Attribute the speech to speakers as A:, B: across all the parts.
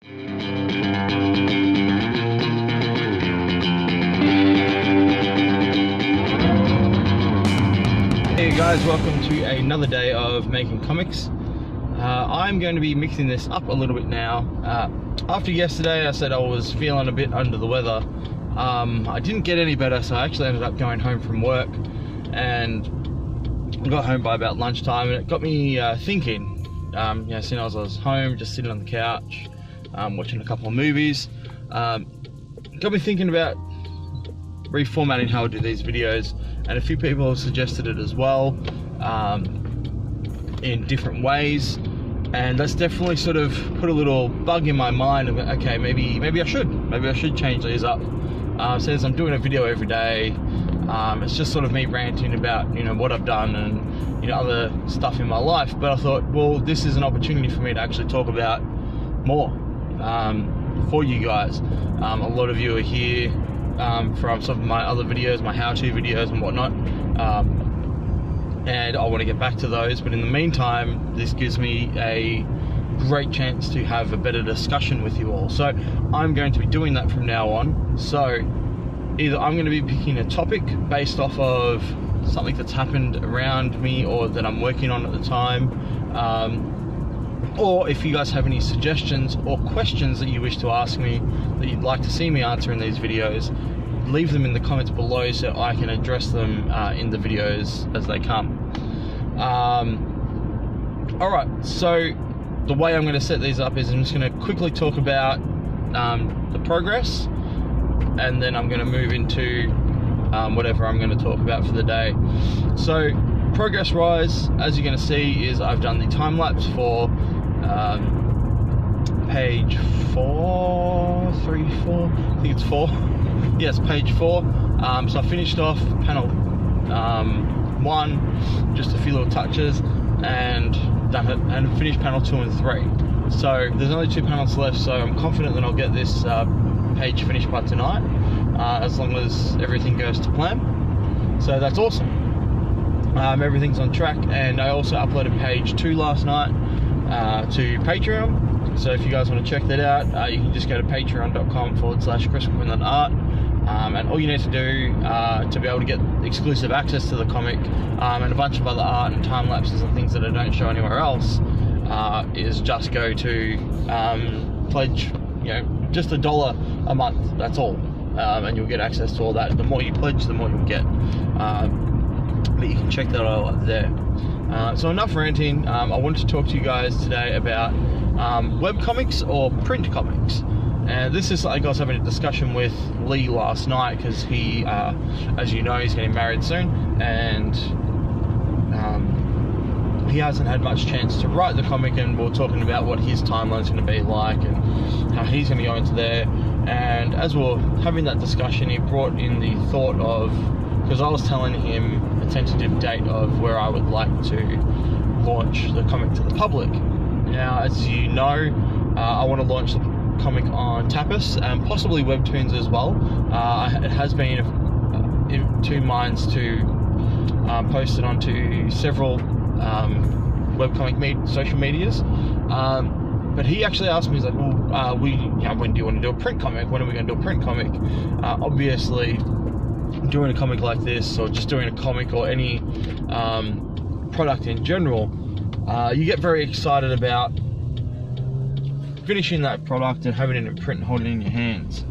A: Hey guys, welcome to another day of making comics. I'm going to be mixing this up a little bit now. After yesterday I said I was feeling a bit under the weather. I didn't get any better, so I actually ended up going home from work, and I got home by about lunchtime, and it got me thinking. Since I was home just sitting on the couch watching a couple of movies, got me thinking about reformatting how I do these videos, and a few people have suggested it as well, in different ways, and that's definitely sort of put a little bug in my mind of, okay, maybe I should change these up. Since I'm doing a video every day, it's just sort of me ranting about what I've done and other stuff in my life, but I thought, well, this is an opportunity for me to actually talk about more for you guys. A lot of you are here from some of my other videos, my how-to videos and whatnot, and I want to get back to those, but in the meantime this gives me a great chance to have a better discussion with you all. So I'm going to be doing that from now on. So either I'm going to be picking a topic based off of something that's happened around me or that I'm working on at the time, or if you guys have any suggestions or questions that you wish to ask me that you'd like to see me answer in these videos, leave them in the comments below so I can address them in the videos as they come. Alright, so the way I'm going to set these up is I'm just going to quickly talk about the progress, and then I'm going to move into whatever I'm going to talk about for the day. So progress wise, as you're going to see, is I've done the time lapse for page 4, 3, 4, I think it's 4. Yes, page 4. So I finished off panel 1, just a few little touches, and done it, and finished panel 2 and 3. So there's only 2 panels left, so I'm confident that I'll get this page finished by tonight, as long as everything goes to plan. So that's awesome. Everything's on track, and I also uploaded page 2 last night to Patreon. So if you guys want to check that out, you can just go to patreon.com/Chris McQuinlan Art, and all you need to do to be able to get exclusive access to the comic and a bunch of other art and time lapses and things that I don't show anywhere else is just go to pledge, just $1 a month. That's all, and you'll get access to all that. The more you pledge, the more you'll get. But you can check that all up there. So enough ranting. I wanted to talk to you guys today about webcomics or print comics. And this is something I was having a discussion with Lee last night, because he, as you know, he's getting married soon, and he hasn't had much chance to write the comic, and we're talking about what his timeline's going to be like and how he's going to go into there. And as we're having that discussion, he brought in the thought of, because I was telling him a tentative date of where I would like to launch the comic to the public. Now, as you know, I want to launch the comic on Tapas and possibly Webtoons as well. It has been in 2 minds to post it onto several webcomic social medias. But he actually asked me, he's like, well, when do you want to do a print comic? When are we going to do a print comic? Obviously, doing a comic like this, or just doing a comic or any product in general, you get very excited about finishing that product and having it in print and holding it in your hands.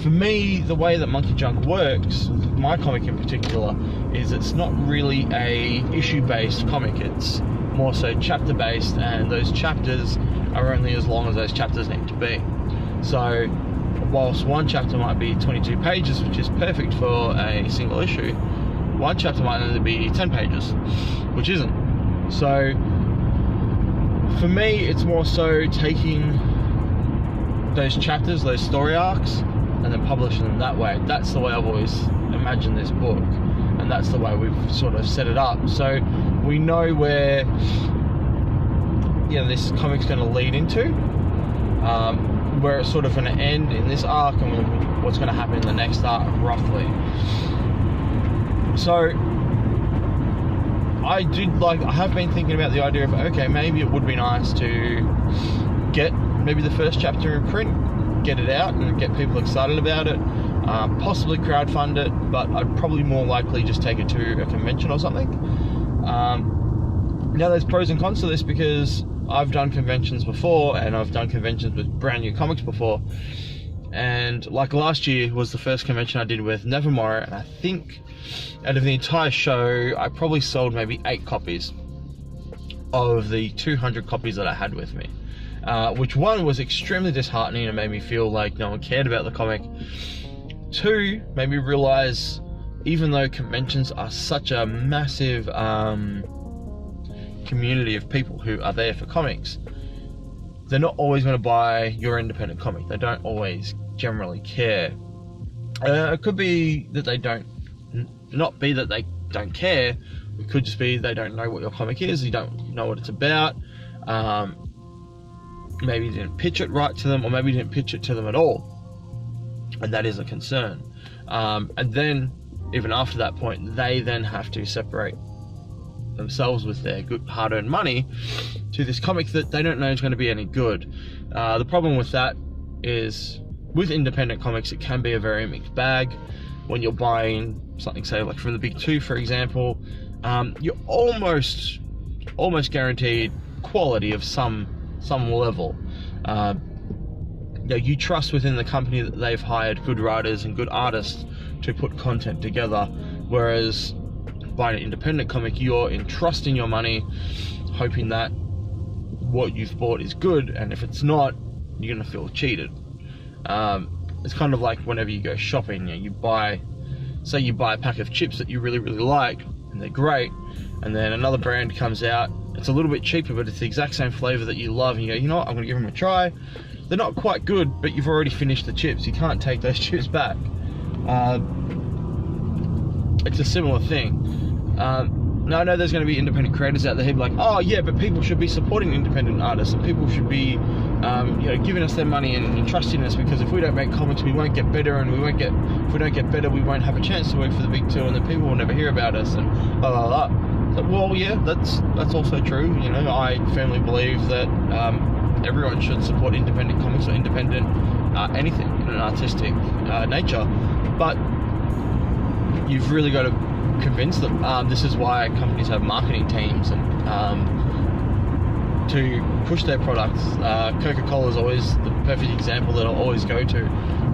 A: For me, the way that Monkey Junk works, my comic in particular, is it's not really a issue-based comic. It's more so chapter-based, and those chapters are only as long as those chapters need to be. So whilst one chapter might be 22 pages, which is perfect for a single issue, one chapter might only be 10 pages, which isn't. So for me, it's more so taking those chapters, those story arcs, and then publishing them that way. That's the way I've always imagined this book, and that's the way we've sort of set it up. So we know where this comic's going to lead into, where it's sort of going to end in this arc, and what's going to happen in the next arc, roughly. So I have been thinking about the idea of, okay, maybe it would be nice to get maybe the first chapter in print, get it out and get people excited about it. Possibly crowdfund it, but I'd probably more likely just take it to a convention or something. Now there's pros and cons to this, because I've done conventions before, and I've done conventions with brand new comics before, and like last year was the first convention I did with Nevermore, and I think out of the entire show I probably sold maybe 8 copies of the 200 copies that I had with me, which one was extremely disheartening and made me feel like no one cared about the comic. 2, made me realize, even though conventions are such a massive community of people who are there for comics, they're not always going to buy your independent comic. They don't always generally care. It could be that they don't, not be that they don't care. It could just be they don't know what your comic is. You don't know what it's about. Maybe you didn't pitch it right to them, or maybe you didn't pitch it to them at all, and that is a concern. And then even after that point, they then have to separate themselves with their good hard-earned money to this comic that they don't know is going to be any good. The problem with that is, with independent comics, it can be a very mixed bag. When you're buying something, say like from the big 2 for example, you're almost guaranteed quality of some level. You trust within the company that they've hired good writers and good artists to put content together, whereas buying an independent comic, you're entrusting your money, hoping that what you've bought is good, and if it's not, you're gonna feel cheated. It's kind of like whenever you go shopping, you buy a pack of chips that you really like, and they're great, and then another brand comes out, it's a little bit cheaper, but it's the exact same flavor that you love, and you go, you know what, I'm gonna give them a try. They're not quite good, but you've already finished the chips. You can't take those chips back. It's a similar thing. Now I know there's going to be independent creators out there who be like, oh yeah, but people should be supporting independent artists, and people should be giving us their money and trusting us, because if we don't make comics, we won't get better, and if we don't get better, we won't have a chance to work for the big 2, and then people will never hear about us, and blah blah blah. So, well, yeah, that's also true. I firmly believe that everyone should support independent comics or independent anything in an artistic nature, but you've really got to convince them. This is why companies have marketing teams and to push their products. Coca-Cola is always the perfect example that I'll always go to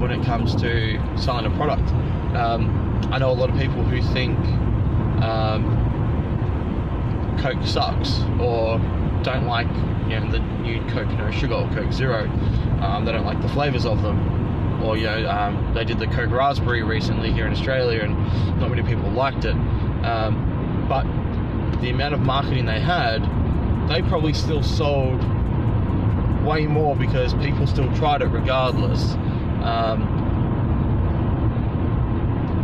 A: when it comes to selling a product. I know a lot of people who think Coke sucks, or don't like the new Coke No Sugar or Coke Zero. They don't like the flavors of them. Or they did the Coke Raspberry recently here in Australia, and not many people liked it. But the amount of marketing they had, they probably still sold way more because people still tried it regardless.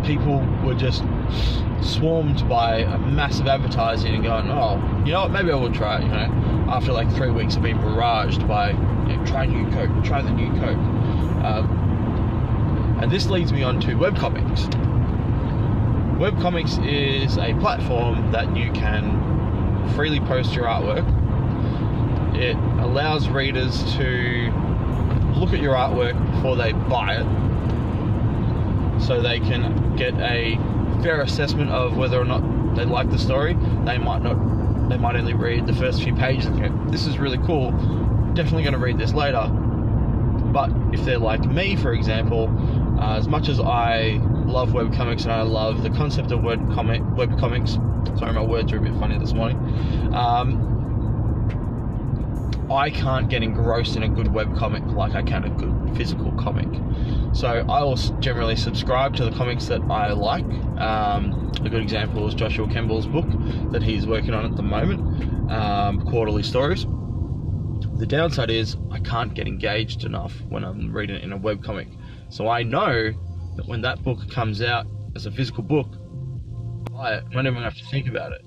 A: People were just swarmed by a massive advertising and going, oh, you know what, maybe I will try it. After like 3 weeks of being barraged by, try new Coke, try the new Coke. And this leads me on to Webcomics. Webcomics is a platform that you can freely post your artwork. It allows readers to look at your artwork before they buy it, so they can get a fair assessment of whether or not they like the story. They might only read the first few pages and go, this is really cool, definitely going to read this later. But if they're like me, for example, as much as I love webcomics and I love the concept of webcomics, sorry, my words are a bit funny this morning, I can't get engrossed in a good webcomic like I can a good physical comic. So I will generally subscribe to the comics that I like. A good example is Joshua Campbell's book that he's working on at the moment, Quarterly Stories. The downside is I can't get engaged enough when I'm reading it in a webcomic. So I know that when that book comes out as a physical book, I won't even have to think about it.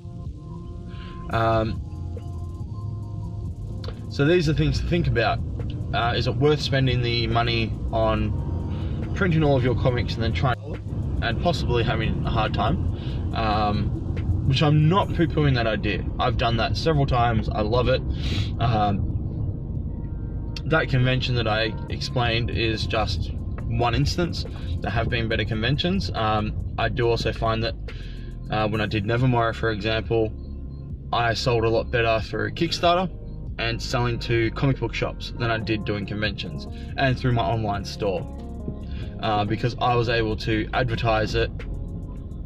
A: So these are things to think about. Is it worth spending the money on printing all of your comics and then trying and possibly having a hard time? Which I'm not poo-pooing that idea. I've done that several times. I love it. that convention that I explained is just one instance. There have been better conventions. I do also find that when I did Nevermore, for example, I sold a lot better through Kickstarter and selling to comic book shops than I did doing conventions, and through my online store, because I was able to advertise it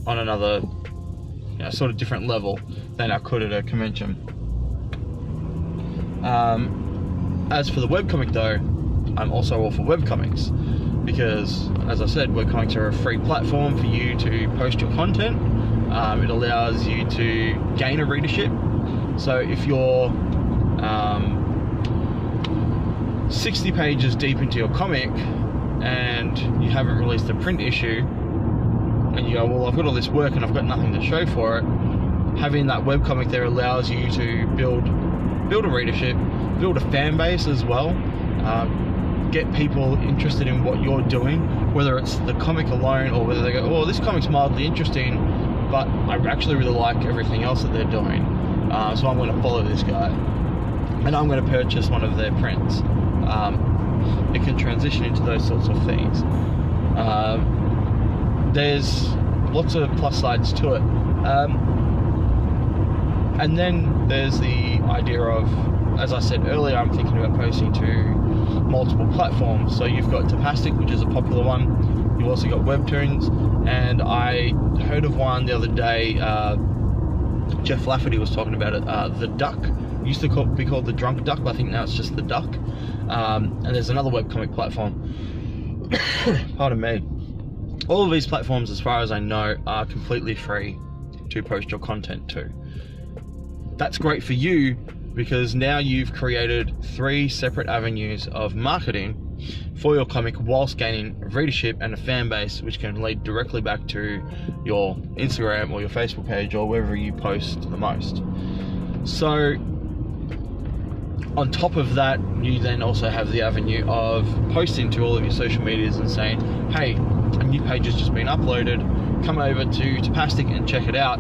A: on another sort of different level than I could at a convention. As for the webcomic though, I'm also all for webcomics, because as I said, webcomics are a free platform for you to post your content. It allows you to gain a readership. So if you're 60 pages deep into your comic and you haven't released a print issue, and you go, well, I've got all this work and I've got nothing to show for it, having that webcomic there allows you to build a readership, build a fan base as well, get people interested in what you're doing, whether it's the comic alone or whether they go, oh, this comic's mildly interesting, but I actually really like everything else that they're doing, so I'm going to follow this guy and I'm going to purchase one of their prints. It can transition into those sorts of things. There's lots of plus sides to it, and then there's the idea of, as I said earlier, I'm thinking about posting to multiple platforms. So you've got Tapastic, which is a popular one. You've also got Webtoons, and I heard of one the other day. Jeff Lafferty was talking about it. The Duck. It used to be called the Drunk Duck, but I think now it's just the Duck. And there's another webcomic platform. Pardon me. All of these platforms, as far as I know, are completely free to post your content to. That's great for you, because now you've created 3 separate avenues of marketing for your comic whilst gaining readership and a fan base, which can lead directly back to your Instagram or your Facebook page or wherever you post the most. So on top of that, you then also have the avenue of posting to all of your social medias and saying, hey, a new page has just been uploaded, come over to Tapastic and check it out.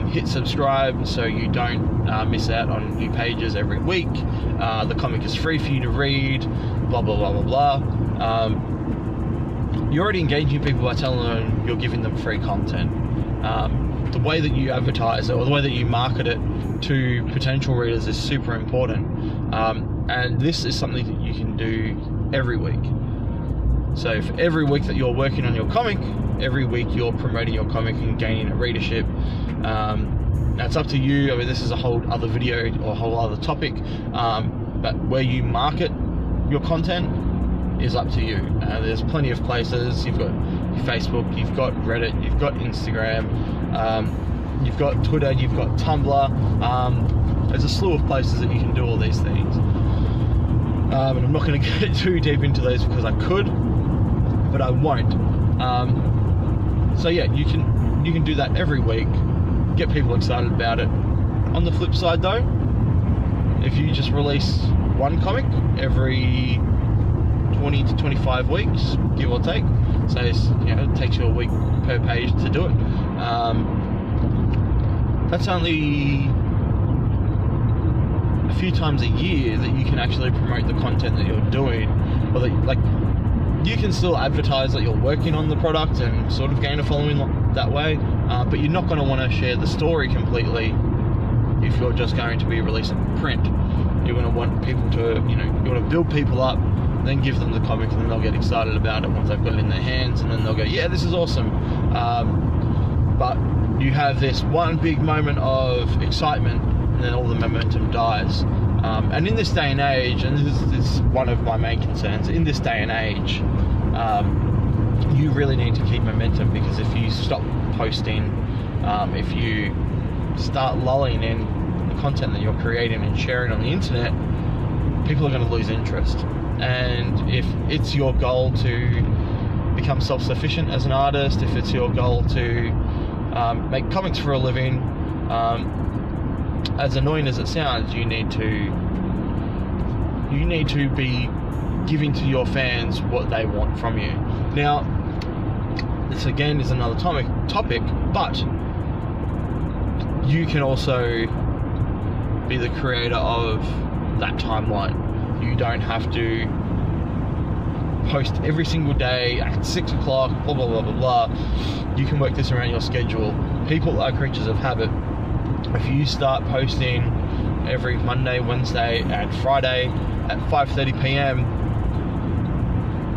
A: Hit subscribe so you don't miss out on new pages every week. The comic is free for you to read, blah blah blah blah blah. You're already engaging people by telling them you're giving them free content. The way that you advertise it, or the way that you market it to potential readers, is super important, and this is something that you can do every week. So for every week that you're working on your comic, every week you're promoting your comic and gaining a readership. That's up to you. I mean, this is a whole other video or a whole other topic, but where you market your content is up to you. There's plenty of places. You've got your Facebook, you've got Reddit, you've got Instagram, you've got Twitter, you've got Tumblr. There's a slew of places that you can do all these things, and I'm not going to get too deep into those because I could, but I won't. So yeah, you can do that every week, get people excited about it. On the flip side though, if you just release one comic every 20 to 25 weeks, give or take, so it takes you a week per page to do it, that's only a few times a year that you can actually promote the content that you're doing, or that, like, you can still advertise that you're working on the product and sort of gain a following that way, but you're not going to want to share the story completely if you're just going to be releasing print. You're going to want people to, you want to build people up, then give them the comic, and then they'll get excited about it once they've got it in their hands, and then they'll go, yeah, this is awesome. But you have this one big moment of excitement, and then all the momentum dies. And in this day and age, and this is one of my main concerns, in this day and age, you really need to keep momentum, because if you stop posting, if you start lulling in the content that you're creating and sharing on the internet, people are going to lose interest. And if it's your goal to become self-sufficient as an artist, if it's your goal to make comics for a living, as annoying as it sounds, you need to be giving to your fans what they want from you. Now, this again is another topic, but you can also be the creator of that timeline. You don't have to post every single day at 6 o'clock, blah, blah, blah, blah, blah. You can work this around your schedule. People are creatures of habit. If you start posting every Monday, Wednesday, and Friday at 5:30 p.m.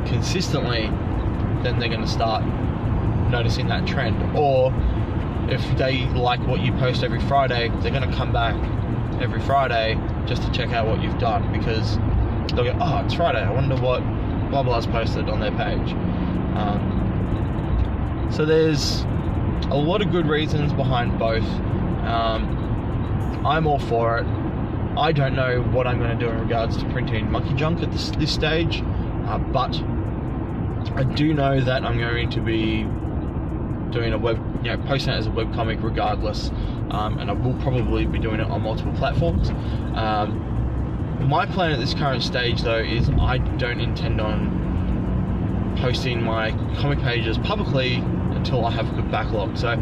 A: consistently, then they're going to start noticing that trend. Or if they like what you post every Friday, they're going to come back every Friday just to check out what you've done, because they'll go, oh, it's Friday, I wonder what blah blah's posted on their page. So there's a lot of good reasons behind both. I'm all for it. I don't know what I'm going to do in regards to printing monkey junk at this stage, but I do know that I'm going to be doing posting it as a webcomic regardless, and I will probably be doing it on multiple platforms. My plan at this current stage though is I don't intend on posting my comic pages publicly until I have a good backlog. So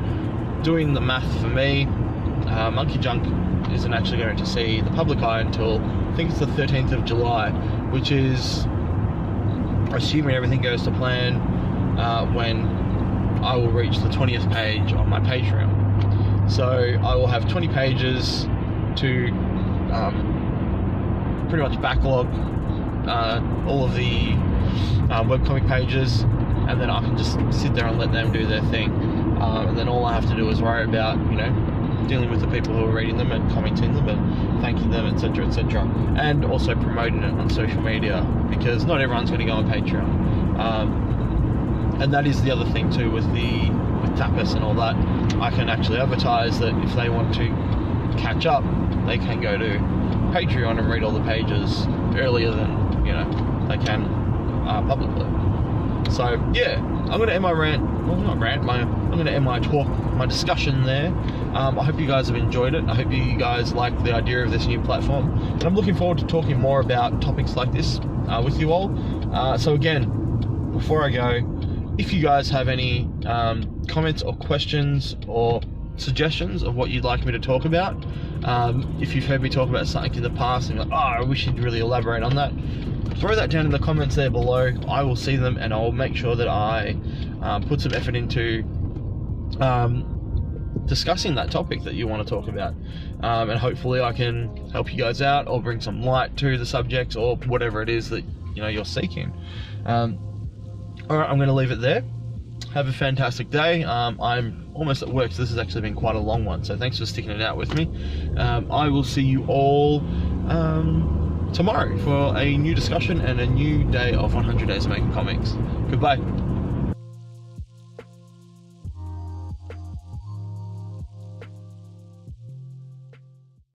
A: doing the math for me, Monkey Junk isn't actually going to see the public eye until I think it's the 13th of July, which is, assuming everything goes to plan, when I will reach the 20th page on my Patreon. So I will have 20 pages to pretty much backlog all of the webcomic pages, and then I can just sit there and let them do their thing, and then all I have to do is worry about, dealing with the people who are reading them and commenting them and thanking them, etc, etc, and also promoting it on social media, because not everyone's going to go on Patreon. And that is the other thing too with Tapas and all that. I can actually advertise that if they want to catch up, they can go to Patreon and read all the pages earlier than they can publicly. So yeah, I'm going to end my rant. Well, not rant. I'm going to end my talk, my discussion there. I hope you guys have enjoyed it. I hope you guys like the idea of this new platform, and I'm looking forward to talking more about topics like this with you all. So again, before I go, if you guys have any comments or questions or suggestions of what you'd like me to talk about, if you've heard me talk about something in the past and you're like, oh, I wish you'd really elaborate on that, throw that down in the comments there below. I will see them and I'll make sure that I put some effort into discussing that topic that you want to talk about, and hopefully I can help you guys out or bring some light to the subject or whatever it is that you're seeking. Alright, I'm going to leave it there. Have a fantastic day. I'm almost at work, so this has actually been quite a long one, so thanks for sticking it out with me. I will see you all tomorrow for a new discussion and a new day of 100 Days of Making Comics. Goodbye.